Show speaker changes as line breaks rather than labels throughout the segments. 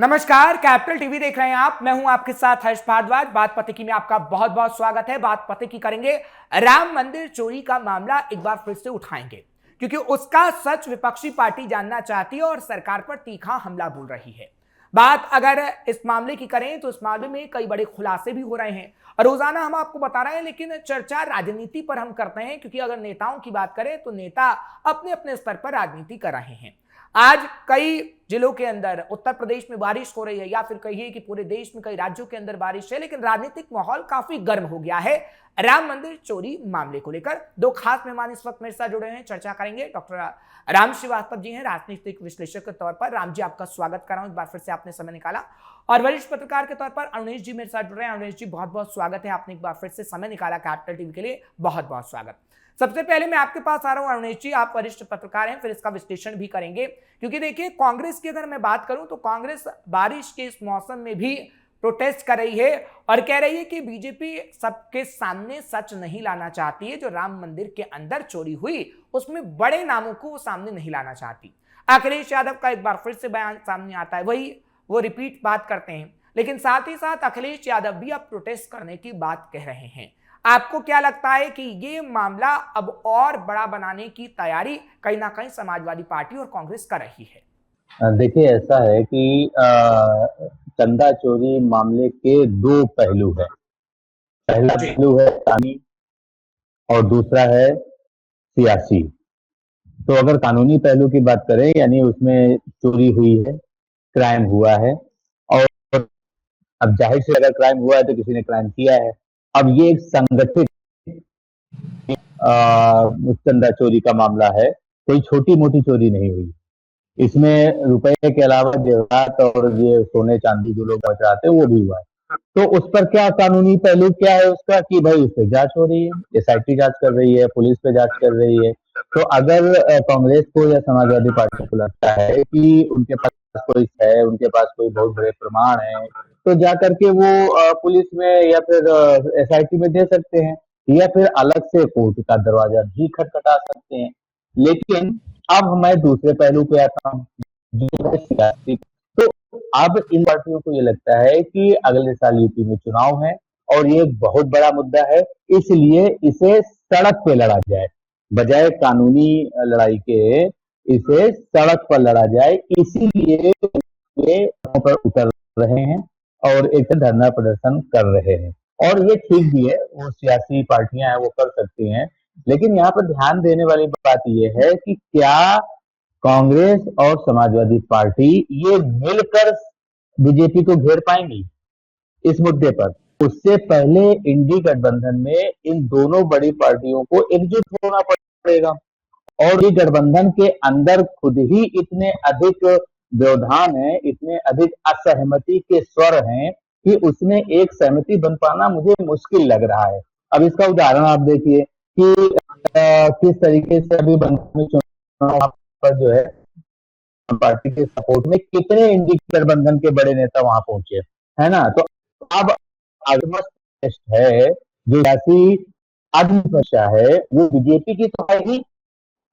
नमस्कार, capital TV देख रहे हैं आप। मैं हूं आपके साथ हर्ष भारद्वाज। बात पते में आपका बहुत बहुत स्वागत है। बात पते की करेंगे, राम मंदिर चोरी का मामला एक बार फिर से उठाएंगे क्योंकि उसका सच विपक्षी पार्टी जानना चाहती है और सरकार पर तीखा हमला बोल रही है। बात अगर इस मामले की करें तो इस मामले में कई बड़े खुलासे भी हो रहे हैं और रोजाना हम आपको बता रहे हैं, लेकिन चर्चा राजनीति पर हम करते हैं क्योंकि अगर नेताओं की बात करें तो नेता अपने अपने स्तर पर राजनीति कर रहे हैं। आज कई जिलों के अंदर उत्तर प्रदेश में बारिश हो रही है, या फिर कहिए कि पूरे देश में कई राज्यों के अंदर बारिश है, लेकिन राजनीतिक माहौल काफी गर्म हो गया है राम मंदिर चोरी मामले को लेकर। दो खास मेहमान इस वक्त मेरे साथ जुड़े हैं, चर्चा करेंगे। डॉक्टर राम श्रीवास्तव जी हैं, राजनीतिक विश्लेषक के तौर पर। राम जी, आपका स्वागत कर रहा हूं, एक बार फिर से आपने समय निकाला। और वरिष्ठ पत्रकार के तौर पर अरुणेश जी मेरे साथ जुड़ रहे हैं। अरुणेश जी, बहुत बहुत स्वागत है, आपने एक बार फिर से समय निकाला कैपिटल टीवी के लिए, बहुत बहुत स्वागत। सबसे पहले मैं आपके पास आ रहा हूं अरुणेश जी, आप वरिष्ठ पत्रकार हैं, फिर इसका विश्लेषण भी करेंगे क्योंकि देखिए, कांग्रेस की अगर मैं बात करूं तो कांग्रेस बारिश के इस मौसम में भी प्रोटेस्ट कर रही है और कह रही है कि बीजेपी सबके सामने सच नहीं लाना चाहती है। जो राम मंदिर के अंदर चोरी हुई उसमें बड़े नामों को वो सामने नहीं लाना चाहती। अखिलेश यादव का एक बार फिर से बयान सामने आता है, वही वो रिपीट बात करते हैं, लेकिन साथ ही साथ अखिलेश यादव भी अब प्रोटेस्ट करने की बात कह रहे हैं। आपको क्या लगता है कि ये मामला अब और बड़ा बनाने की तैयारी कहीं ना कहीं समाजवादी पार्टी और कांग्रेस कर रही है?
देखिए, ऐसा है कि चंदा चोरी मामले के दो पहलू हैं। पहला पहलू है कानूनी और दूसरा है सियासी। तो अगर कानूनी पहलू की बात करें, यानी उसमें चोरी हुई है, क्राइम हुआ है, और अब जाहिर से अगर क्राइम हुआ है तो किसी ने क्राइम किया है। अब ये एक संगठित चंदा चोरी का मामला है, कोई छोटी मोटी चोरी नहीं हुई। इसमें रुपए के अलावा जेवरात और ये सोने चांदी जो लोग बचाते हैं वो भी हुआ है। तो उस पर क्या कानूनी पहलू क्या है उसका, कि भाई उस पर जांच हो रही है, एसआईटी जांच कर रही है, पुलिस पे जांच कर रही है। तो अगर कांग्रेस को या समाजवादी पार्टी को लगता है कि उनके पास कोई है, उनके पास कोई बहुत बड़े प्रमाण है, तो जा करके वो पुलिस में या फिर एसआईटी में दे सकते हैं, या फिर अलग से कोर्ट का दरवाजा भी खटखटा सकते हैं। लेकिन अब मैं दूसरे पहलू पे आता हूँ, जो है सियासी। तो अब इन पार्टियों को ये लगता है कि अगले साल यूपी में चुनाव है और ये एक बहुत बड़ा मुद्दा है, इसलिए इसे सड़क पे लड़ा जाए, बजाय कानूनी लड़ाई के इसे सड़क पर लड़ा जाए। इसीलिए ये पर उतर रहे हैं और एक धरना प्रदर्शन कर रहे हैं। और ये ठीक भी है, वो सियासी पार्टियां हैं, वो कर सकती हैं। लेकिन यहाँ पर ध्यान देने वाली बात यह है कि क्या कांग्रेस और समाजवादी पार्टी ये मिलकर बीजेपी को घेर पाएंगी इस मुद्दे पर? उससे पहले इंडी गठबंधन में इन दोनों बड़ी पार्टियों को एकजुट होना पड़ेगा, और ये गठबंधन के अंदर खुद ही इतने अधिक व्यवधान है, इतने अधिक असहमति के स्वर हैं कि उसमें एक सहमति बन पाना मुझे मुश्किल लग रहा है। अब इसका उदाहरण आप देखिए कि किस तरीके से अभी बंगाल चुनाव पर जो है पार्टी के सपोर्ट में कितने इंडी गठबंधन के बड़े नेता वहां पहुंचे, है ना। तो अब आगमस्ट है जो सियासी आत्मविश्वास है, वो बीजेपी की तो है ही।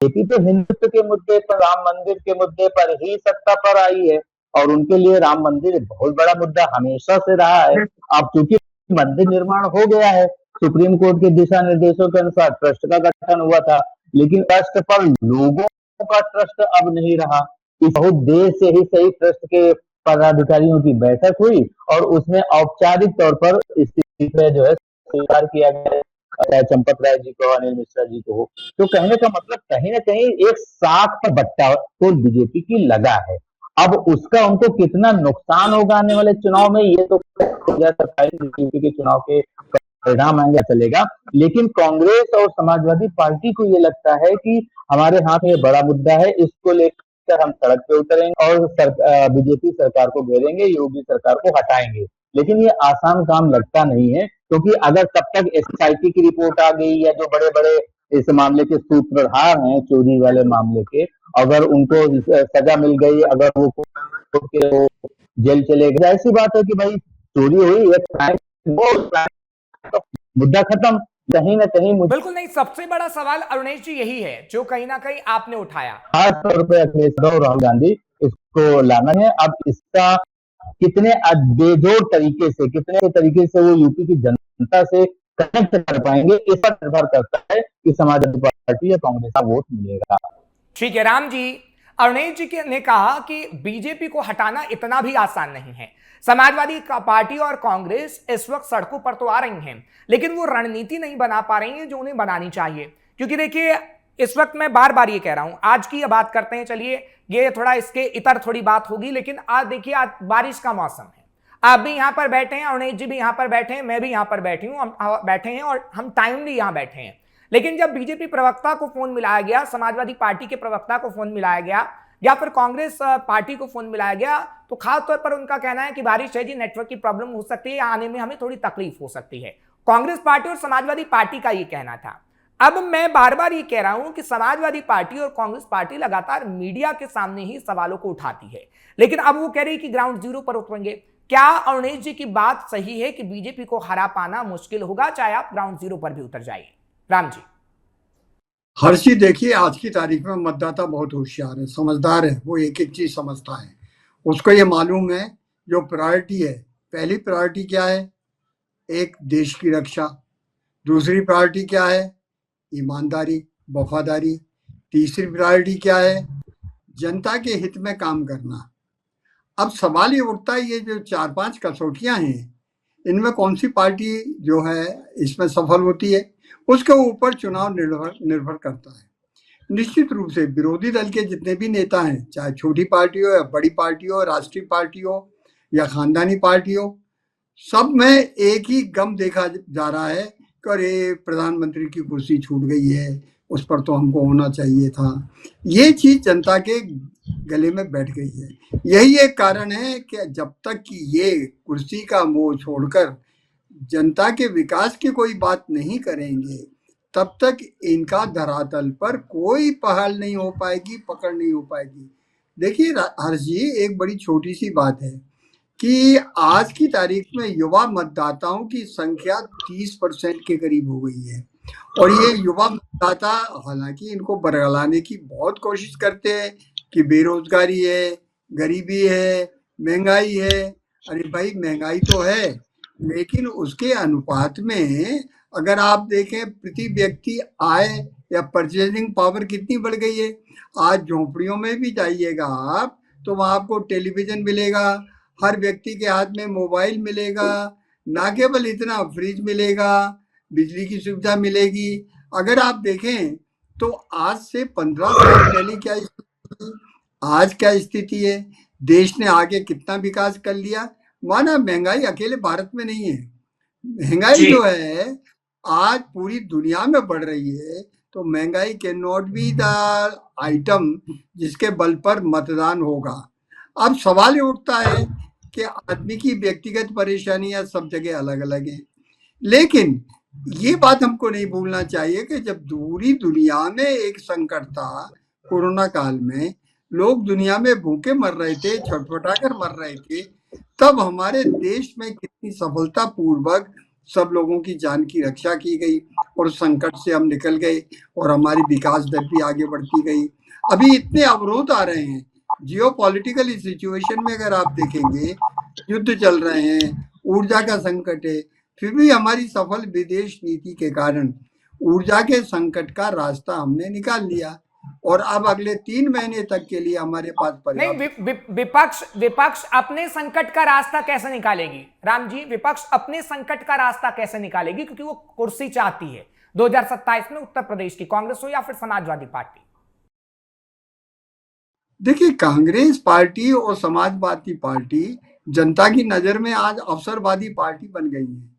बीजेपी तो हिंदुत्व के मुद्दे पर, राम मंदिर के मुद्दे पर ही सत्ता पर आई है, और उनके लिए राम मंदिर बहुत बड़ा मुद्दा हमेशा से रहा है। अब चूंकि मंदिर निर्माण हो गया है, सुप्रीम कोर्ट के दिशा निर्देशों के अनुसार ट्रस्ट का गठन हुआ था, लेकिन ट्रस्ट पर लोगों का ट्रस्ट अब नहीं रहा। इस बहुत देर से ही सही ट्रस्ट के पदाधिकारियों की बैठक हुई और उसमें औपचारिक तौर पर इस्तीफे जो है स्वीकार किया गया, चाहे चंपत राय जी को, अनिल मिश्रा जी को हो। तो कहने का मतलब कहीं ना कहीं एक साख पर बट्टा तो बीजेपी की लगा है। अब उसका उनको कितना नुकसान होगा आने वाले चुनाव में, ये तो 2027 बीजेपी के चुनाव के परिणाम आएंगे चलेगा। लेकिन कांग्रेस और समाजवादी पार्टी को ये लगता है कि हमारे हाथ में बड़ा मुद्दा है, इसको लेकर हम सड़क पे उतरेंगे और बीजेपी सरकार को घेरेंगे, योगी सरकार को हटाएंगे। लेकिन ये आसान काम लगता नहीं है, क्योंकि अगर तब तक एसआईटी की रिपोर्ट आ गई या जो बड़े बड़े इस मामले के सूत्रधार हैं चोरी वाले मामले के, अगर उनको सजा मिल गई, अगर वो जेल चले गए, ऐसी बात है कि भाई चोरी हुई है, तो मुद्दा खत्म। कहीं ना कहीं
बिल्कुल नहीं, सबसे बड़ा सवाल अरुणेश जी यही है जो कहीं ना कहीं आपने उठाया।
खास तौर पर अखिलेश यादव और राहुल गांधी इसको लाना है। अब इसका कितने बेजोड़ तरीके से, कितने तरीके से वो यूपी की जनता से कनेक्ट कर पाएंगे, इस पर निर्भर करता है कि समाजवादी पार्टी या कांग्रेस का वोट मिलेगा।
ठीक है राम जी, अरुणेश जी ने कहा कि बीजेपी को हटाना इतना भी आसान नहीं है। समाजवादी पार्टी और कांग्रेस इस वक्त सड़कों पर तो आ रही हैं, लेकिन वो रणनीति नहीं बना पा रही हैं जो उन्हें बनानी चाहिए। क्योंकि देखिए, इस वक्त मैं बार बार ये कह रहा हूं, आज की बात करते हैं, चलिए ये थोड़ा इसके इतर थोड़ी बात होगी, लेकिन आज देखिए, आज बारिश का मौसम है, आप भी यहां पर बैठे हैं, अरुणेश जी भी यहां पर बैठे हैं, मैं भी यहां पर बैठी हूं, हम बैठे हैं और हम टाइमली यहां बैठे हैं। लेकिन जब बीजेपी प्रवक्ता को फोन मिलाया गया, समाजवादी पार्टी के प्रवक्ता को फोन मिलाया गया, या फिर कांग्रेस पार्टी को फोन मिलाया गया, तो खासतौर पर उनका कहना है कि बारिश है जी, नेटवर्क की प्रॉब्लम हो सकती है, आने में हमें थोड़ी तकलीफ हो सकती है। कांग्रेस पार्टी और समाजवादी पार्टी का ये कहना था। अब मैं बार बार ये कह रहा हूं कि समाजवादी पार्टी और कांग्रेस पार्टी लगातार मीडिया के सामने ही सवालों को उठाती है, लेकिन अब वो कह रही है कि ग्राउंड जीरो पर उतरेंगे। क्या अरुणेश जी की बात सही है कि बीजेपी को हरा पाना मुश्किल होगा, चाहे आप ग्राउंड जीरो पर भी उतर जाइए? राम जी।
हर्षी, देखिए, आज की तारीख में मतदाता बहुत होशियार है, समझदार है, वो एक एक चीज समझता है। उसको ये मालूम है जो प्रायोरिटी है। पहली प्रायोरिटी क्या है? एक, देश की रक्षा। दूसरी प्रायोरिटी क्या है? ईमानदारी, वफादारी। तीसरी प्रायोरिटी क्या है? जनता के हित में काम करना। अब सवाल ये उठता है, ये जो 4-5 कसौटियां हैं, इनमें कौन सी पार्टी जो है इसमें सफल होती है, उसके ऊपर चुनाव निर्भर करता है। निश्चित रूप से विरोधी दल के जितने भी नेता हैं, चाहे छोटी पार्टी हो या बड़ी पार्टी हो, राष्ट्रीय पार्टी हो या खानदानी पार्टी हो, सब में एक ही गम देखा जा रहा है कि अरे प्रधानमंत्री की कुर्सी छूट गई है, उस पर तो हमको होना चाहिए था। ये चीज जनता के गले में बैठ गई है। यही एक कारण है कि जब तक कि ये कुर्सी का मोह छोड़कर जनता के विकास की कोई बात नहीं करेंगे, तब तक इनका धरातल पर कोई पहल नहीं हो पाएगी, पकड़ नहीं हो पाएगी। देखिए हर्ष जी, एक बड़ी छोटी सी बात है कि आज की तारीख में युवा मतदाताओं की संख्या 30% के करीब हो गई है। और ये युवा मतदाता, हालांकि इनको बरगलाने की बहुत कोशिश करते हैं कि बेरोजगारी है, गरीबी है, महंगाई है। अरे भाई, महंगाई तो है, लेकिन उसके अनुपात में अगर आप देखें प्रति व्यक्ति आय या परचेजिंग पावर कितनी बढ़ गई है। आज झोंपड़ियों में भी जाइएगा आप, तो वहां आपको टेलीविजन मिलेगा, हर व्यक्ति के हाथ में मोबाइल मिलेगा, ना केवल इतना, फ्रिज मिलेगा, बिजली की सुविधा मिलेगी। अगर आप देखें तो आज से 15 साल पहले क्या स्थिति, आज क्या स्थिति है, देश ने आगे कितना विकास कर लिया। माना महंगाई अकेले भारत में नहीं है, महंगाई जो है आज पूरी दुनिया में बढ़ रही है। तो महंगाई can not be the item जिसके बल पर मतदान होगा। अब सवाल ये उठता है कि आदमी की व्यक्तिगत परेशानियां सब जगह अलग अलग हैं, लेकिन ये बात हमको नहीं भूलना चाहिए कि जब पूरी दुनिया में एक संकट था, कोरोना काल में लोग दुनिया में भूखे मर रहे थे, छटपटा कर मर रहे थे, तब हमारे देश में कितनी सफलता पूर्वक सब लोगों की जान की रक्षा की गई और संकट से हम निकल गए और हमारी विकास दर भी आगे बढ़ती गई। अभी इतने अवरोध आ रहे हैं जियोपॉलिटिकल सिचुएशन में, अगर आप देखेंगे युद्ध चल रहे हैं, ऊर्जा का संकट है, फिर भी हमारी सफल विदेश नीति के कारण ऊर्जा के संकट का रास्ता हमने निकाल लिया और अब अगले 3 महीने तक के लिए हमारे पास
विपक्ष अपने संकट का रास्ता कैसे निकालेगी? राम जी, विपक्ष अपने संकट का रास्ता कैसे निकालेगी? क्योंकि वो कुर्सी चाहती है 2027 में उत्तर प्रदेश की, कांग्रेस हो या फिर समाजवादी पार्टी।
देखिए, कांग्रेस पार्टी और समाजवादी पार्टी जनता की नजर में आज अवसरवादी पार्टी बन गई है।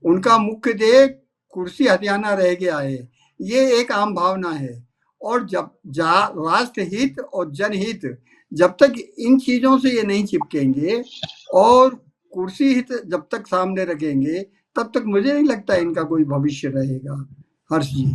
उनका मुख्य ध्येय कुर्सी हथियाना रह गया है, ये एक आम भावना है। और जब राष्ट्र हित और जनहित, जब तक इन चीजों से ये नहीं चिपकेंगे और कुर्सी हित जब तक सामने रखेंगे, तब तक मुझे नहीं लगता इनका कोई भविष्य रहेगा। हर्ष जी।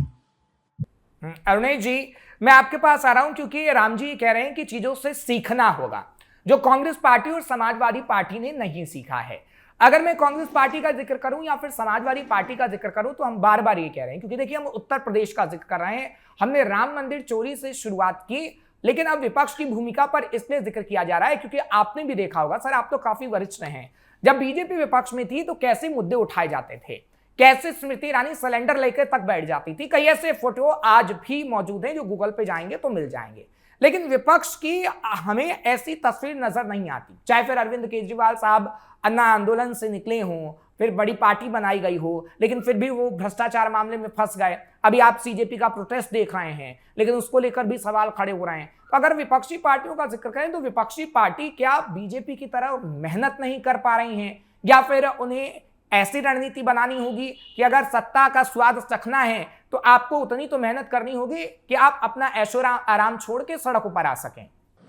अरुणेश जी, मैं आपके पास आ रहा हूं क्योंकि राम जी कह रहे हैं कि चीजों से सीखना होगा, जो कांग्रेस पार्टी और समाजवादी पार्टी ने नहीं सीखा है। अगर मैं कांग्रेस पार्टी का जिक्र करूं या फिर समाजवादी पार्टी का जिक्र करूं, तो हम बार बार ये कह रहे हैं, क्योंकि देखिए हम उत्तर प्रदेश का जिक्र कर रहे हैं। हमने राम मंदिर चोरी से शुरुआत की, लेकिन अब विपक्ष की भूमिका पर इसलिए जिक्र किया जा रहा है क्योंकि आपने भी देखा होगा, सर आप तो काफी वरिष्ठ हैं, जब बीजेपी विपक्ष में थी तो कैसे मुद्दे उठाए जाते थे, कैसे स्मृति ईरानी सिलेंडर लेकर तक बैठ जाती थी। कई ऐसे फोटो आज भी मौजूद हैं जो गूगल पे जाएंगे तो मिल जाएंगे, लेकिन विपक्ष की हमें ऐसी तस्वीर नजर नहीं आती। चाहे फिर अरविंद केजरीवाल साहब अन्ना आंदोलन से निकले हों, फिर बड़ी पार्टी बनाई गई हो, लेकिन फिर भी वो भ्रष्टाचार मामले में फंस गए। अभी आप सीजेपी का प्रोटेस्ट देख रहे हैं, लेकिन उसको लेकर भी सवाल खड़े हो रहे हैं। तो अगर विपक्षी पार्टियों का जिक्र करें तो विपक्षी पार्टी क्या बीजेपी की तरह मेहनत नहीं कर पा रही हैं, या फिर उन्हें ऐसी रणनीति बनानी होगी कि अगर सत्ता का स्वाद चखना है तो आपको उतनी तो मेहनत करनी होगी कि आप अपना ऐशो आराम छोड़ के सड़कों पर आ सकें?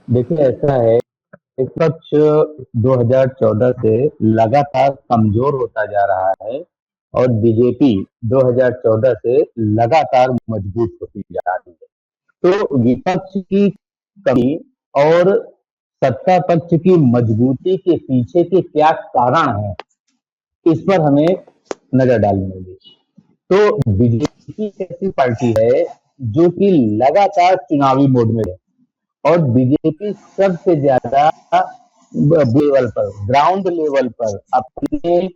देखिए, ऐसा है, विपक्ष 2014 से लगातार कमजोर होता जा रहा है और बीजेपी 2014 से लगातार मजबूत होती जा रही है। तो विपक्ष की कमी और सत्ता पक्ष की मजबूती के पीछे के क्या कारण हैं, इस पर हमें नजर डालनी होगी। तो बीजेपी ऐसी पार्टी है जो कि लगातार चुनावी मोड में है और बीजेपी सबसे ज्यादा लेवल पर, ग्राउंड लेवल पर अपने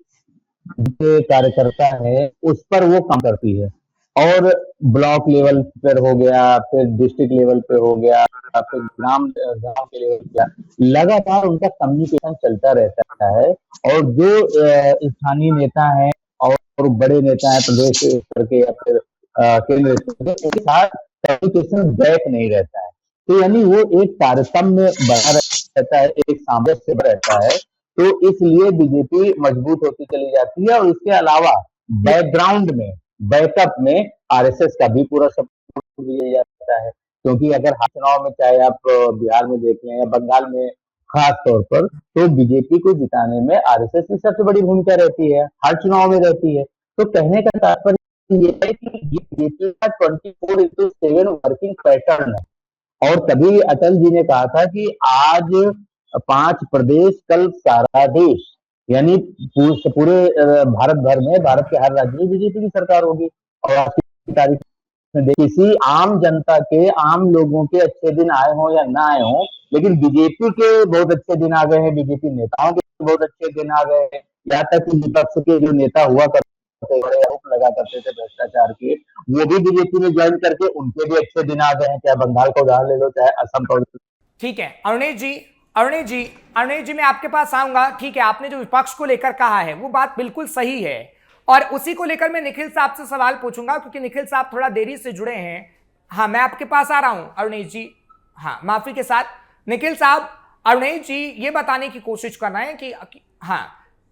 जो कार्यकर्ता है उस पर वो काम करती है, और ब्लॉक लेवल पर हो गया, फिर डिस्ट्रिक्ट लेवल पे हो गया, फिर गांव के लेवल पे, लगातार उनका कम्युनिकेशन चलता रहता है। और जो स्थानीय नेता हैं और बड़े नेता हैं प्रदेश स्तर के या फिर केंद्र स्तर के, उनके साथ कम्युनिकेशन बैक नहीं रहता है। तो यानी वो एक तारतम्य बना रहता है, एक सामंजस्य रहता है। तो इसलिए बीजेपी मजबूत होती चली जाती है। और इसके अलावा बैकग्राउंड में, बैकअप में आरएसएस का भी पूरा सपोर्ट दिया जाता है, क्योंकि अगर हर चुनाव में, चाहे आप बिहार में देख लें या बंगाल में खास तौर पर, तो बीजेपी को जिताने में आरएसएस की सबसे बड़ी भूमिका रहती है, हर चुनाव में रहती है। तो कहने का तात्पर्य ये है कि ये बीजेपी का 24/7 वर्किंग पैटर्न है। और तभी अटल जी ने कहा था कि आज 5 प्रदेश, कल सारा देश, यानी पूरे भारत भर में, भारत के हर राज्य में बीजेपी की सरकार होगी। और आज की तारीख में किसी आम जनता के, आम लोगों के अच्छे दिन आए हों या ना आए हों, लेकिन बीजेपी के बहुत अच्छे दिन आ गए हैं, बीजेपी नेताओं के बहुत अच्छे दिन आ गए हैं। यहाँ तक कि विपक्ष के जो नेता हुआ करते, बड़े आरोप लगा करते थे भ्रष्टाचार के, वो भी बीजेपी में ज्वाइन करके उनके भी अच्छे दिन आ गए हैं। चाहे बंगाल का उदाहरण ले लो, चाहे असम का।
ठीक है अरुणेश जी मैं आपके पास आऊंगा। ठीक है, आपने जो विपक्ष को लेकर कहा है वो बात बिल्कुल सही है, और उसी को लेकर मैं निखिल साहब से सवाल पूछूंगा, क्योंकि निखिल साहब थोड़ा देरी से जुड़े हैं। हाँ, मैं आपके पास आ रहा हूं अरुणेश जी। हाँ, माफी के साथ निखिल साहब, अरुणेश जी ये बताने की कोशिश कर रहे हैं कि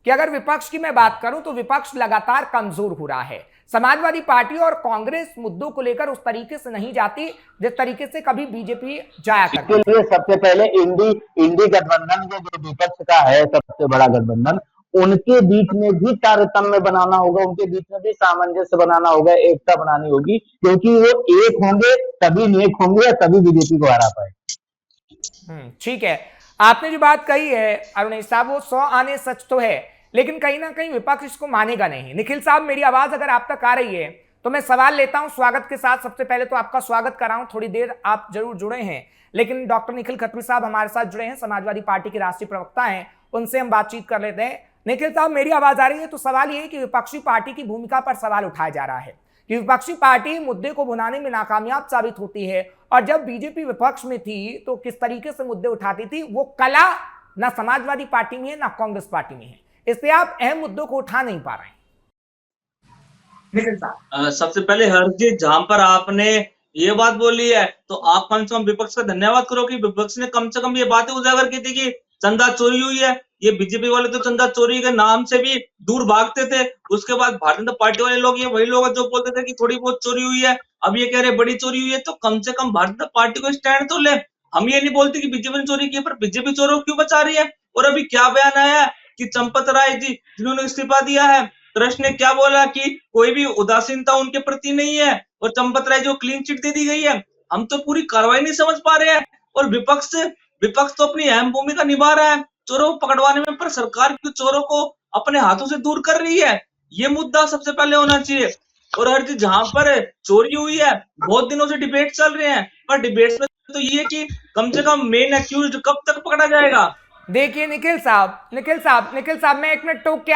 अगर विपक्ष की मैं बात करूं तो विपक्ष लगातार कमजोर हो रहा है। समाजवादी पार्टी और कांग्रेस मुद्दों को लेकर उस तरीके से नहीं जाती जिस तरीके से कभी बीजेपी जाया करती।
इसके लिए सबसे पहले इंडी गठबंधन जो विपक्ष का है सबसे बड़ा गठबंधन, उनके बीच में भी तारतम्य बनाना होगा, उनके बीच में भी सामंजस्य बनाना होगा, एकता बनानी होगी, क्योंकि वो एक होंगे तभी नेक होंगे या तभी बीजेपी को हरा पाए।
ठीक है, आपने जो बात कही है अरुणेश साहब, वो 100 आने सच तो है, लेकिन कहीं ना कहीं विपक्ष इसको मानेगा नहीं। निखिल साहब, मेरी आवाज अगर आप तक आ रही है तो मैं सवाल लेता हूं स्वागत के साथ। सबसे पहले तो आपका स्वागत कर रहा हूं, थोड़ी देर आप जरूर जुड़े हैं, लेकिन डॉक्टर निखिल खत्री साहब हमारे साथ जुड़े हैं, समाजवादी पार्टी के राष्ट्रीय प्रवक्ता हैं, उनसे हम बातचीत कर लेते हैं। निखिल साहब, मेरी आवाज आ रही है? तो सवाल ये है कि विपक्षी पार्टी की भूमिका पर सवाल उठाया जा रहा है कि विपक्षी पार्टी मुद्दे को भुनाने में नाकामयाब साबित होती है, और जब बीजेपी विपक्ष में थी तो किस तरीके से मुद्दे उठाती थी, वो कला ना समाजवादी पार्टी में है ना कांग्रेस पार्टी में है, इसलिए आप अहम मुद्दों को उठा नहीं पा रहे हैं।
सबसे पहले हरजीत, जहां पर आपने ये बात बोली है तो आप कम से कम विपक्ष का धन्यवाद करो कि विपक्ष ने कम से कम ये बातें उजागर की थी कि चंदा चोरी हुई है। ये बीजेपी वाले तो चंदा चोरी के नाम से भी दूर भागते थे। उसके बाद भारतीय जनता पार्टी वाले लोग, ये वही लोग जो बोलते थे कि थोड़ी बहुत चोरी हुई है, अब ये कह रहे बड़ी चोरी हुई है। तो कम से कम भारतीय जनता पार्टी को स्टैंड तो ले। हम ये नहीं बोलते कि बीजेपी ने चोरी की है, पर बीजेपी चोरों को क्यों बचा रही है। और अभी क्या बयान आया कि चंपत राय जी जिन्होंने इस्तीफा दिया है, ट्रस्ट ने क्या बोला कि कोई भी उदासीनता उनके प्रति नहीं है, और चंपत राय जो क्लीन चिट दे दी गई है। हम तो पूरी कार्रवाई नहीं समझ पा रहे हैं, और विपक्ष तो अपनी अहम भूमिका निभा रहा है चोरों को पकड़वाने में, पर सरकार क्यों चोरों को अपने हाथों से दूर कर रही है, ये मुद्दा सबसे पहले होना चाहिए। और हर चीज जहां पर चोरी हुई है, बहुत दिनों से डिबेट चल रहे हैं, पर डिबेट्स में तो ये कि कम से कम मेन एक्यूज्ड कब तक पकड़ा जाएगा?
देखिए निखिल साहब मैं एक मिनट टोक के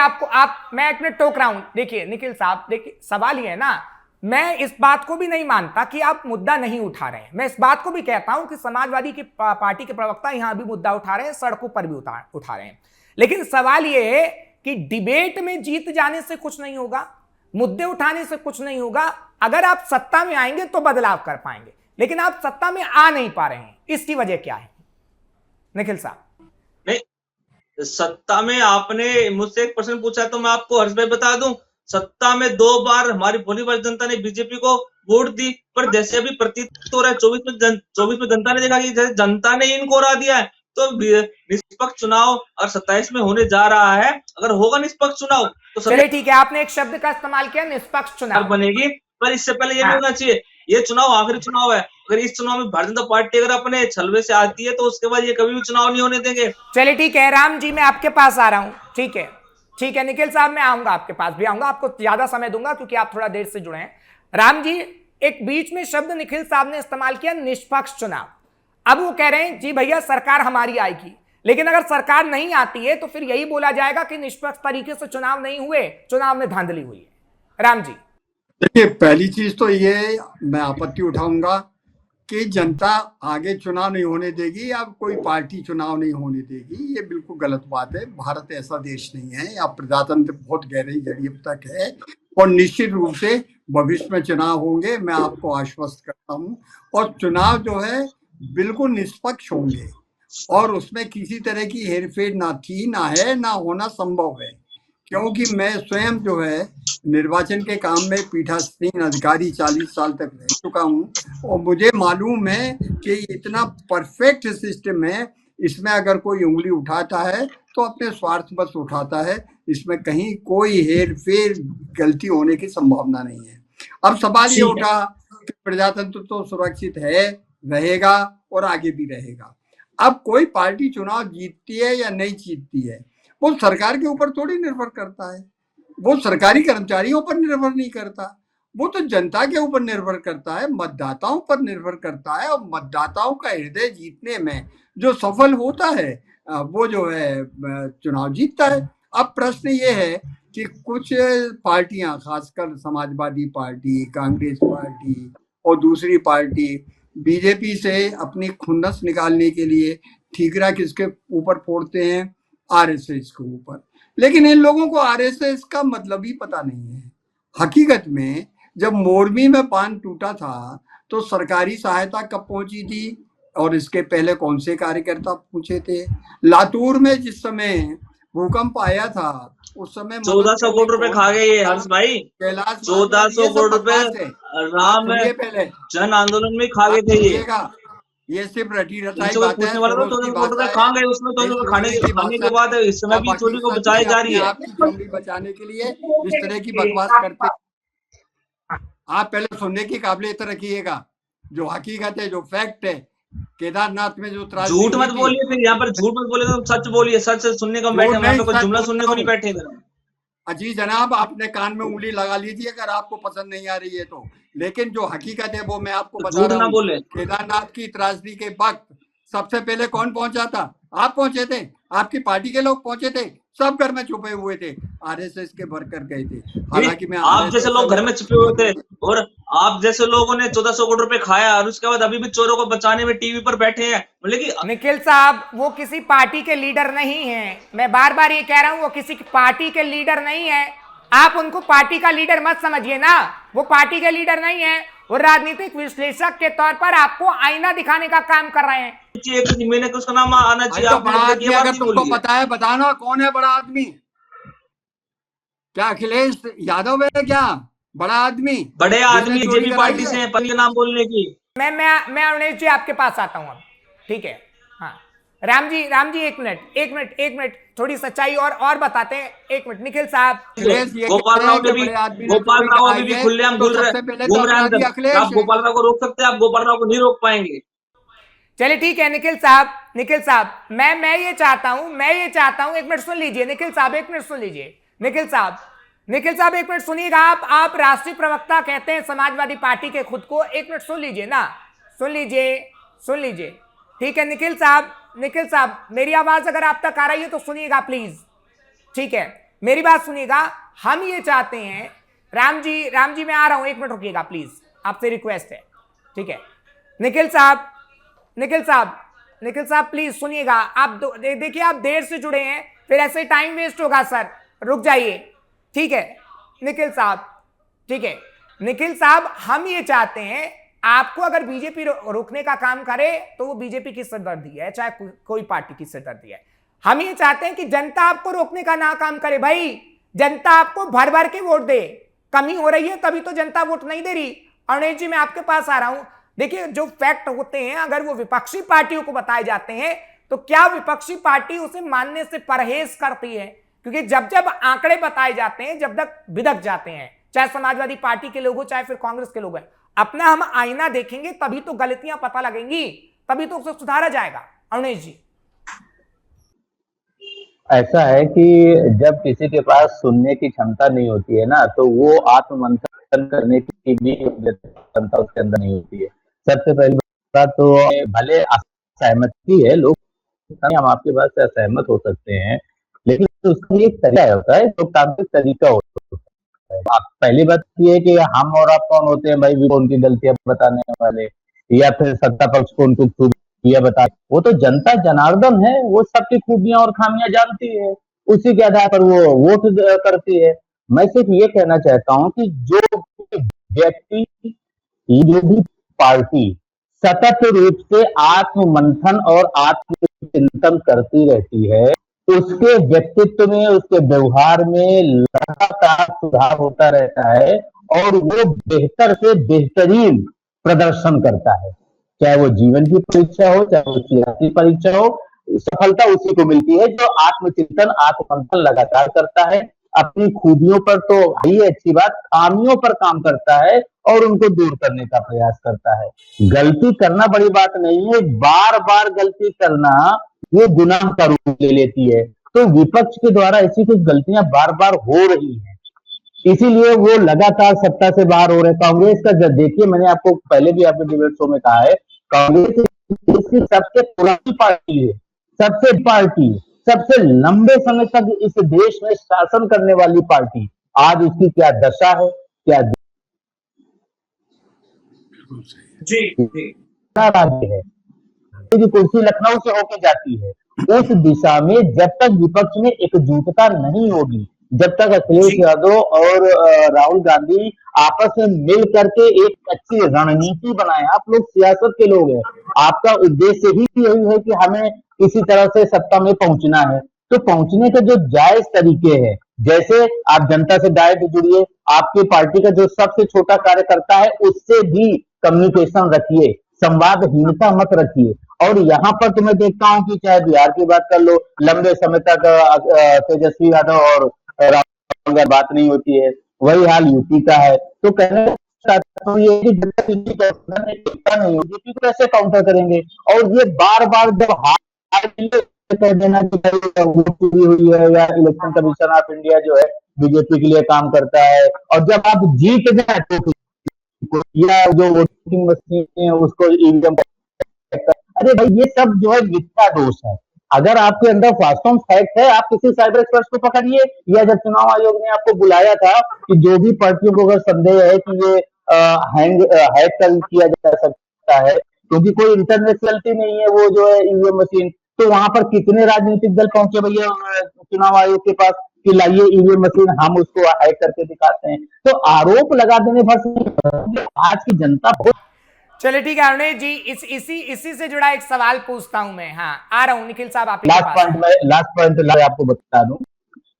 मैं एक मिनट टोक रहा हूं। देखिए निखिल साहब, देखिए सवाल ये है ना, मैं इस बात को भी नहीं मानता कि आप मुद्दा नहीं उठा रहे हैं। मैं इस बात को भी कहता हूं कि समाजवादी की पार्टी के प्रवक्ता यहां भी मुद्दा उठा रहे हैं, सड़कों पर भी उठा रहे हैं। लेकिन सवाल ये है कि डिबेट में जीत जाने से कुछ नहीं होगा, मुद्दे उठाने से कुछ नहीं होगा। अगर आप सत्ता में आएंगे तो बदलाव कर पाएंगे, लेकिन आप सत्ता में आ नहीं पा रहे हैं। इसकी वजह क्या है निखिल साहब?
नहीं, सत्ता में आपने मुझसे एक प्रश्न पूछा है तो मैं आपको हर्ष भाई बता दूं, सत्ता में 2 बार हमारी भोली भाली जनता ने बीजेपी को वोट दी, पर जैसे अभी प्रतीत हो रहा है 24 में जनता ने देखा कि जैसे जनता ने इनको हरा दिया है, तो निष्पक्ष चुनाव और 27 में होने जा रहा है। अगर होगा निष्पक्ष चुनाव तो
चलिए ठीक है, आपने एक शब्द का इस्तेमाल किया, निष्पक्ष
सरकार
चुनाव
बनेगी, पर इससे पहले ये भी होना चाहिए, ये चुनाव आखिरी चुनाव है। अगर इस चुनाव में भारतीय जनता पार्टी अगर अपने छलवे से आती है तो उसके बाद ये कभी भी चुनाव नहीं होने देंगे।
चलिए ठीक है, राम जी मैं आपके पास आ रहा हूं। ठीक है निखिल साहब, मैं आऊंगा, आपके पास भी आऊंगा, आपको ज्यादा समय दूंगा क्योंकि आप थोड़ा देर से जुड़े हैं। राम जी, एक बीच में शब्द निखिल साहब ने इस्तेमाल किया, निष्पक्ष चुनाव। अब वो कह रहे हैं जी भैया सरकार हमारी आएगी, लेकिन अगर सरकार नहीं आती है तो फिर यही बोला जाएगा कि निष्पक्ष तरीके से चुनाव नहीं हुए, चुनाव में धांधली हुई है। राम जी
देखिए, पहली चीज तो ये मैं आपत्ति उठाऊंगा कि जनता आगे चुनाव नहीं होने देगी या कोई पार्टी चुनाव नहीं होने देगी, ये बिल्कुल गलत बात है। भारत ऐसा देश नहीं है, यहाँ प्रजातंत्र बहुत गहरी जड़ी तक है और निश्चित रूप से भविष्य में चुनाव होंगे, मैं आपको आश्वस्त करता हूँ। और चुनाव जो है बिल्कुल निष्पक्ष होंगे और उसमें किसी तरह की हेरफेर ना थी, ना है, ना होना संभव है। क्योंकि मैं स्वयं जो है निर्वाचन के काम में पीठासीन अधिकारी 40 साल तक रह चुका हूँ और मुझे मालूम है कि इतना परफेक्ट सिस्टम है, इसमें अगर कोई उंगली उठाता है तो अपने स्वार्थ बस उठाता है, इसमें कहीं कोई हेर फेर गलती होने की संभावना नहीं है। अब सवाल ये उठा कि प्रजातंत्र तो सुरक्षित है, रहेगा और आगे भी रहेगा। अब कोई पार्टी चुनाव जीतती है या नहीं जीतती है वो सरकार के ऊपर थोड़ी निर्भर करता है, वो सरकारी कर्मचारियों पर निर्भर नहीं करता, वो तो जनता के ऊपर निर्भर करता है, मतदाताओं पर निर्भर करता है। और मतदाताओं का हृदय जीतने में जो सफल होता है वो जो है चुनाव जीतता है। अब प्रश्न ये है कि कुछ पार्टियां, खासकर समाजवादी पार्टी, कांग्रेस पार्टी और दूसरी पार्टी बीजेपी से अपनी खुन्नस निकालने के लिए ठीकरा किसके ऊपर फोड़ते हैं? आरएसएस के ऊपर। लेकिन इन लोगों को आरएसएस का मतलब ही पता नहीं है। हकीकत में जब मोरबी में बांध टूटा था तो सरकारी सहायता कब पहुंची थी और इसके पहले कौन से कार्यकर्ता पूछे थे? लातूर में जिस समय भूकंप आया था उस समय
1400 करोड़ रुपए खा गए ये हर्ष भाई, 1400 करोड़ रुपए राम
पहले
जन आंदोलन में खा गए थे
ये सिर्फ रटी रटाई
इनसे
बात
पूछने
है।
वाला था 1400 करोड़ रुपए खा गए, उसमें तो खाने के बाद इस समय भी चोरी को बचाई जा रही है।
आपकी जंगली बचाने के लिए इस तरह की बकवास करते हैं। आप पहले सुनने की काबिलियत रखिएगा, जो हकीकत है, जो फैक्ट है। केदारनाथ में जो
झूठ मत बोलिए, फिर यहाँ पर झूठ मत बोलिए, तो सच बोलिए, सच सुनने को बैठे, यहाँ पे कोई जुमला सुनने को नहीं बैठे।
अजी जनाब, आपने कान में उंगली लगा लीजिए अगर आपको पसंद नहीं आ रही है तो, लेकिन जो हकीकत है वो मैं आपको बता रहा हूँ। केदारनाथ की त्रासदी के वक्त सबसे पहले कौन पहुंचा था? आप पहुंचे थे, आपकी पार्टी के लोग पहुंचे थे, सब घर में छुपे हुए थे, आरएसएस के वर्कर गए थे। हालांकि मैं
आप जैसे लोग घर में छुपे हुए थे और आप जैसे लोगों ने 1400 करोड़ रुपए खाया और उसके बाद अभी भी चोरों को बचाने में टीवी पर बैठे हैं। लेकिन
निखिल साहब, वो किसी पार्टी के लीडर नहीं है, मैं बार बार ये कह रहा हूं, वो किसी पार्टी के लीडर नहीं है। आप उनको पार्टी का लीडर मत समझिए ना, वो पार्टी के लीडर नहीं है, वो राजनीतिक विश्लेषक के तौर पर आपको आईना दिखाने का काम कर रहे हैं।
मैंने उसका नाम आना चाहिए।
अगर तुमको पता है बताना, कौन है बड़ा आदमी? क्या अखिलेश यादव है क्या बड़ा आदमी?
बड़े आदमी जेपी पार्टी से हैं, पर नाम बोलने की।
मैं अरुणेश जी आपके पास आता हूं अब, ठीक है? हाँ राम जी एक मिनट थोड़ी सच्चाई और बताते हैं। एक मिनट निखिल साहब,
गोपाल राव भी खुलेआम घूम रहे हैं। आप गोपाल राव को रोक सकते हैं, आप गोपाल राव को नहीं रोक पाएंगे।
चलिए ठीक है निखिल साहब, मैं ये चाहता हूं, एक मिनट सुन लीजिए निखिल साहब, एक मिनट सुन लीजिए निखिल साहब, एक मिनट सुनिएगा। आप राष्ट्रीय प्रवक्ता कहते हैं समाजवादी पार्टी के खुद को, एक मिनट सुन लीजिए ना, सुन लीजिए। सुन लीजिए। ठीक है निखिल साहब मेरी आवाज अगर आप तक आ रही है तो सुनिएगा प्लीज। ठीक है, मेरी बात सुनिएगा। हम ये चाहते हैं, राम जी मैं आ रहा हूं, 1 मिनट रुकिएगा प्लीज, आपसे रिक्वेस्ट है। ठीक है निखिल साहब प्लीज सुनिएगा। आप देखिए आप देर से जुड़े हैं, फिर ऐसे टाइम वेस्ट होगा सर, रुक जाइए। ठीक है निखिल साहब हम ये चाहते हैं, आपको अगर बीजेपी रोकने का काम करे तो वो बीजेपी की सिरदर्दी है, चाहे कोई पार्टी की सिरदर्दी है। हम ये चाहते हैं कि जनता आपको रोकने का ना काम करे। भाई जनता आपको भर भर के वोट दे, कमी हो रही है तभी तो जनता वोट नहीं दे रही। अरुणेश जी मैं आपके पास आ रहा हूं। देखिए जो फैक्ट होते हैं अगर वो विपक्षी पार्टियों को बताए जाते हैं तो क्या विपक्षी पार्टी उसे मानने से परहेज करती है? क्योंकि जब जब आंकड़े बताए जाते हैं, जब तक बिदक जाते हैं, चाहे समाजवादी पार्टी के लोग हो चाहे फिर कांग्रेस के लोग हैं, अपना हम आईना देखेंगे तभी तो गलतियां पता लगेंगी, तभी तो उसे सुधारा जाएगा। अरुणेश जी
ऐसा है कि जब किसी के पास सुनने की क्षमता नहीं होती है ना, तो वो आत्ममंथन करने की भी क्षमता उसके अंदर नहीं होती है। सबसे पहली बात तो भले असहमति है, लोग हम आपके बात से असहमत हो सकते हैं, लेकिन उसका एक तरीका होता है, लोकतांत्रिक तरीका होता है। आप पहली बात ये है कि हम और आप कौन होते हैं भाई उनकी गलतियां बताने वाले, या फिर सत्ता पक्ष को उनको खूबियां बता। वो तो जनता जनार्दन है, वो सबकी खूबियां और खामियां जानती है, उसी के आधार पर वो वोट करती है। मैं सिर्फ ये कहना चाहता हूँ कि जो व्यक्ति, जो भी पार्टी सतत रूप से आत्ममंथन और आत्मचिंतन करती रहती है, उसके व्यक्तित्व में, उसके व्यवहार में लगातार सुधार होता रहता है और वो बेहतर से बेहतरीन प्रदर्शन करता है। चाहे वो जीवन की परीक्षा हो, चाहे वो सियासी परीक्षा हो, सफलता उसी को मिलती है जो आत्मचिंतन आत्ममंथन लगातार करता है। अपनी खूबियों पर तो ही अच्छी बात, खामियों पर काम करता है और उनको दूर करने का प्रयास करता है। गलती करना बड़ी बात नहीं है, बार बार गलती करना ये गुनाह का रूप ले लेती है। तो विपक्ष के द्वारा ऐसी कुछ गलतियां बार बार हो रही हैं, इसीलिए वो लगातार सत्ता से बाहर हो रहे। कांग्रेस का जब देखिए, मैंने आपको पहले भी आपके डिबेट शो में कहा है, कांग्रेस सबसे पुरानी पार्टी है, सबसे लंबे समय तक इस देश में शासन करने वाली पार्टी, आज उसकी क्या दशा है, क्या
जी
राज्य है की कुर्सी लखनऊ से होकर जाती है। उस दिशा में जब तक विपक्ष में एकजुटता नहीं होगी, जब तक अखिलेश यादव और राहुल गांधी आपस में मिल करके एक अच्छी रणनीति बनाए, आप लोग सियासत के लोग हैं, आपका उद्देश्य ही यही है कि हमें किसी तरह से सत्ता में पहुंचना है, तो पहुंचने के जो जायज तरीके हैं, जैसे आप जनता से डायरेक्ट जुड़िए, आपकी पार्टी का जो सबसे छोटा कार्यकर्ता है उससे भी कम्युनिकेशन रखिए, संवादहीनता मत रखिए। और यहाँ पर तो मैं देखता हूँ कि चाहे बिहार की बात कर लो, लंबे समय तक तेजस्वी यादव और राहुल गांधी बात नहीं होती है, वही हाल यूपी का है। तो कहने चाहता हूँ ये कि जब तक एकता नहीं होगी तो कैसे काउंटर करेंगे? और ये बार बार जब हार कह देना कि चोरी हुई है या इलेक्शन कमीशन ऑफ इंडिया जो है बीजेपी के लिए काम करता है, और जब आप जीत जाए तो या जो वोटिंग मशीन है उसको ईवीएम, अरे भाई ये सब जो है मिथ्या दोष है। अगर आपके अंदर वास्तव फैक्ट है, आप किसी साइबर एक्सपर्ट को पकड़िए, या जब चुनाव आयोग ने आपको बुलाया था कि जो भी पार्टियों को अगर संदेह है कि ये हैक किया जा सकता है, क्योंकि कोई इंटरनेट चलती नहीं है वो जो है ईवीएम मशीन, तो वहां पर कितने राजनीतिक दल पहुंचे भैया चुनाव आयोग के पास कि लाइए ईवीएम मशीन, हम उसको हैक करके दिखाते हैं। तो आरोप लगा देने भर आज की जनता बहुत।
चलिए ठीक है अरुणेश जी, इसी से जुड़ा एक सवाल पूछता हूं मैं। हाँ आ रहा हूं निखिल साहब, आप
लास्ट पॉइंट आपको बता दूं,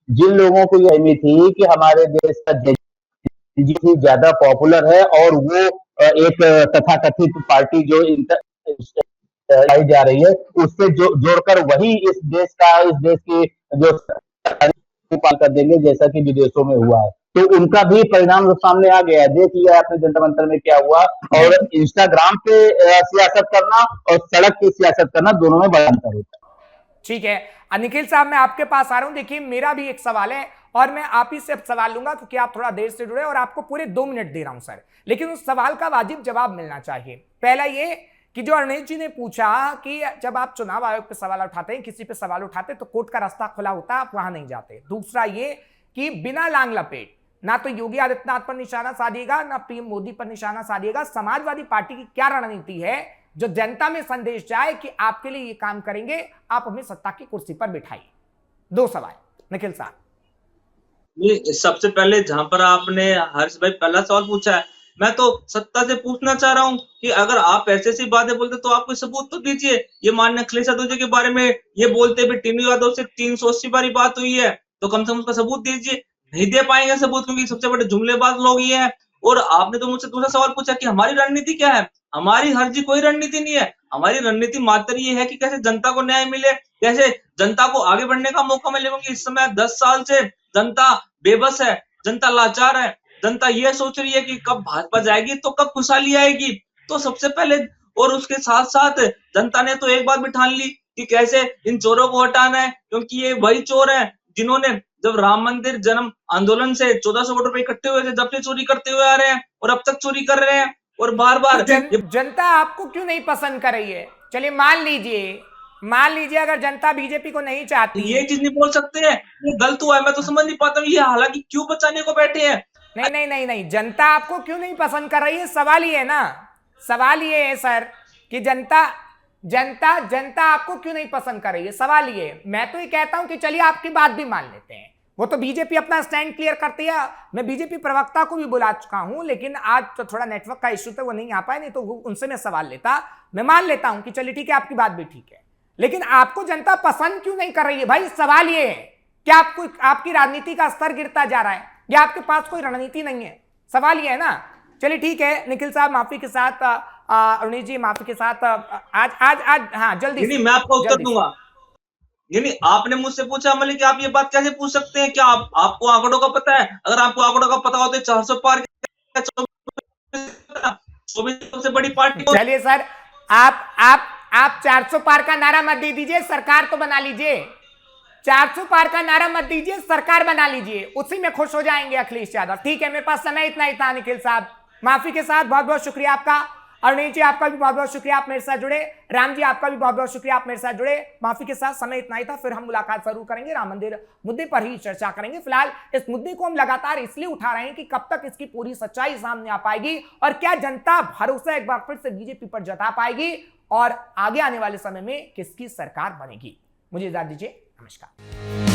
जिन लोगों को ये उम्मीद थी कि हमारे देश का जेडीयू ज्यादा पॉपुलर है और वो एक तथाकथित पार्टी जो लाई जा रही है उससे जोड़कर वही इस देश की जो पाल कर देंगे जैसा कि विदेशों में हुआ है, तो उनका भी परिणाम सामने आ गया है। देख लिया आपने जंतर मंतर में क्या हुआ, और इंस्टाग्राम पे सियासत करना और सड़क की सियासत करना दोनों में बड़ा अंतर होता है।
ठीक है निखिल साहब, मैं आपके पास आ रहा हूं। देखिए मेरा भी एक सवाल है और मैं आप ही से सवाल लूंगा क्योंकि आप थोड़ा देर से जुड़े और आपको पूरे 2 मिनट दे रहा हूं सर, लेकिन उस सवाल का वाजिब जवाब मिलना चाहिए। पहला ये कि जो अरुणेश जी ने पूछा कि जब आप चुनाव आयोग पे सवाल उठाते हैं, किसी पे सवाल उठाते हैं, तो कोर्ट का रास्ता खुला होता है, आप वहां नहीं जाते। दूसरा ये कि बिना लांग लपेट ना तो योगी आदित्यनाथ पर निशाना साधिएगा, ना पीएम मोदी पर निशाना साधिएगा। समाजवादी पार्टी की क्या रणनीति है जो जनता में संदेश जाए कि आपके लिए ये काम करेंगे, आप हमें सत्ता की कुर्सी पर बिठाइए। दो सवाल निखिल साहब।
सबसे पहले जहां पर आपने हर्ष भाई पहला सवाल पूछा है, मैं तो सत्ता से पूछना चाह रहा हूं कि अगर आप ऐसे ऐसी बातें बोलते तो आप कोई सबूत तो दीजिए। ये माननीय अखिलेश यादव जी के बारे में ये बोलते भी टीनू यादव से 380 बारी बात हुई है, तो कम से कम उसका सबूत दीजिए। नहीं दे पाएंगे सबूत, क्योंकि सबसे बड़े जुमलेबाज लोग ये हैं। और आपने तो मुझसे दूसरा सवाल पूछा कि हमारी रणनीति क्या है। हमारी हर्जी कोई रणनीति नहीं है। हमारी रणनीति मात्र ये है कि कैसे जनता को न्याय मिले, कैसे जनता को आगे बढ़ने का मौका मिले, क्योंकि इस समय 10 साल से जनता बेबस है, जनता लाचार है। जनता ये सोच रही है कि कब भाजपा जाएगी तो कब खुशहाली आएगी। तो सबसे पहले, और उसके साथ साथ जनता ने तो एक बात भी ठान ली कि कैसे इन चोरों को हटाना है, क्योंकि ये वही चोर हैं जिन्होंने जब राम मंदिर जन्म आंदोलन से 1400 करोड़ रुपए इकट्ठे हुए थे, जब से चोरी करते हुए आ रहे हैं और अब तक चोरी कर रहे हैं और बार बार
जनता आपको क्यों नहीं पसंद कर रही है? चलिए मान लीजिए अगर जनता बीजेपी को नहीं चाहती,
ये चीज नहीं बोल सकते हैं, ये गलत हुआ है। मैं तो समझ नहीं पाता हूँ ये हालांकि क्यों बचाने को बैठे हैं।
नहीं, जनता आपको क्यों नहीं पसंद कर रही है? सवाल ये है ना, सवाल ये है सर कि जनता आपको क्यों नहीं पसंद कर रही है, सवाल ये है। मैं तो ये कहता हूं कि चलिए आपकी बात भी मान लेते हैं, वो तो बीजेपी अपना स्टैंड क्लियर करती है। मैं बीजेपी प्रवक्ता को भी बुला चुका हूं, लेकिन आज तो थोड़ा नेटवर्क का इश्यू था, वो नहीं आ पाए, नहीं तो उनसे मैं सवाल लेता। मैं मान लेता हूं कि चलिए ठीक है, आपकी बात भी ठीक है, लेकिन आपको जनता पसंद क्यों नहीं कर रही है भाई? सवाल ये है कि आपकी राजनीति का स्तर गिरता जा रहा है या आपके पास कोई रणनीति नहीं है? सवाल ये है ना। चलिए ठीक है निखिल साहब, माफी के साथ, अरुणेश जी माफी के साथ, आज हाँ जल्दी
नहीं, मैं आपको उत्तर दूंगा। यानी आपने मुझसे पूछा मलिक कि आप ये बात कैसे पूछ सकते हैं, क्या आपको आंकड़ों का पता है? अगर आपको आंकड़ों का पता हो तो 400 पार सबसे बड़ी पार्टी।
चलिए सर, आप 400 पार का नारा मत दे दीजिए, सरकार तो बना लीजिए। 400 पार का नारा मत दीजिए, सरकार बना लीजिए, उसी में खुश हो जाएंगे अखिलेश यादव। ठीक है, मेरे पास समय इतना ही था। निखिल साहब माफी के साथ बहुत बहुत शुक्रिया आपका। अरुणेश जी आपका भी बहुत बहुत शुक्रिया, आप मेरे साथ जुड़े। राम जी आपका भी बहुत बहुत शुक्रिया, आप मेरे साथ जुड़े। माफी के साथ समय इतना ही था, फिर हम मुलाकात जरूर करेंगे, राम मंदिर मुद्दे पर ही चर्चा करेंगे। फिलहाल इस मुद्दे को हम लगातार इसलिए उठा रहे हैं कि कब तक इसकी पूरी सच्चाई सामने आ पाएगी और क्या जनता भरोसा एक बार फिर से बीजेपी पर जता पाएगी और आगे आने वाले समय में किसकी सरकार बनेगी। मुझे इजाजत दीजिए, नमस्कार।